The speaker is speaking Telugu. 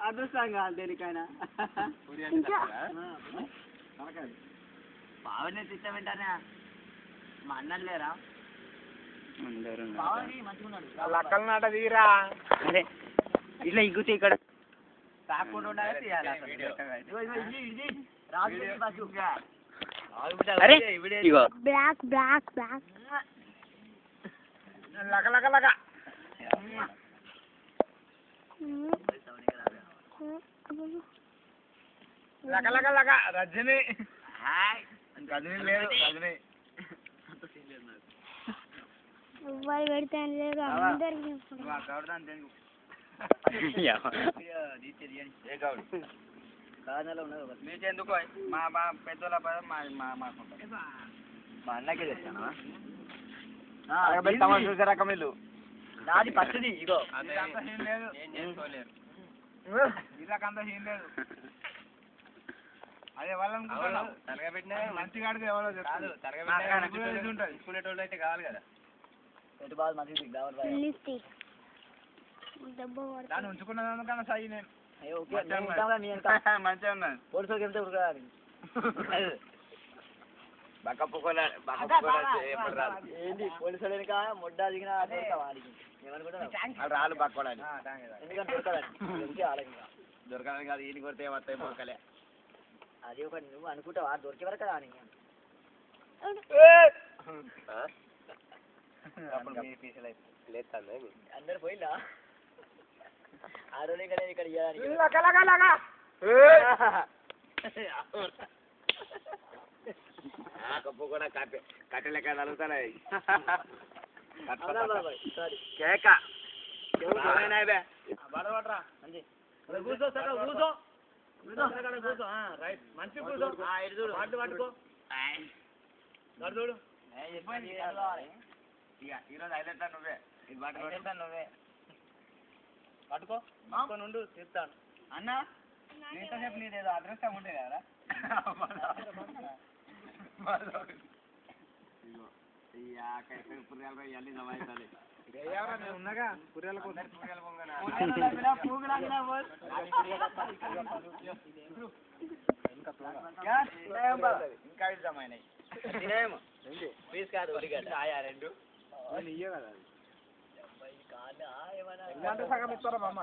అదృష్టం కాదు దేనికైనా బావనే తిట్టమంటారా మా అన్నలు లేరా లక్కల నాట తీరా అరే ఇట్లా ఇగ్గుతే ఇక్కడ తాకుండా అరే ఇగో బ్లాక్ బ్లాక్ బ్లాక్ లక లక లక లక లక లక రజని రజని లేదు రజని ఎవరు పెడితే లేదు అందరికి మీకెందుకు మా మా పెద్దోళ్ళ మాకుంటాం మా అన్నకే తెచ్చాను చూసారా కమిళ్ళు నాది పచ్చడి ఇగో ఇలాకంతా ఏం లేదు అదే వాళ్ళని తరగబెట్టినా మంచిగా అడితే ఎవరో చెప్తారు తరగబెట్టిన అయితే కావాలి కదా ఎటు బాగా మంచిది కావాలి దాన్ని ఉంచుకున్నాను కన్నా సాయి నేను మంచిగా ఉన్నాను పోలీసులకి వెళ్తే ఉరకాలి ఏంటి పోలీసులు వెనుక మొడ్డ దిగిన రాళ్ళు పక్కోడాలి ఎందుకంటే దొరకదని దొరకాలని కాదు ఈయన కొడితే వస్తాయి మొక్కలే అది ఒకటి నువ్వు అనుకుంటావా దొరికే వరకు కదా అందరు పోయిందా ఆ రోజు ఇక్కడ ఇక్కడ కప్పు కూడా కట్టె లెక్క తలుగుతాయి కేక బడబడరా కూర్చో కూర్చో కూర్చో రైట్ మంచి కూర్చో పట్టు పట్టుకో చూడు ఇక ఈరోజు హైలైట్ నువ్వే ఇది బాగా నువ్వే పట్టుకో నుండు చెప్తాను అన్న ఇంతసేపు నీదేదో అదృష్టం ఉండే కదా ఉన్నాగా పుర్యాల ఇంకా ఇద్దామైనాయి ప్లీజ్ కాదు ఆయా రెండు ఇయ్యే కదా సగం ఇస్తారా అమ్మ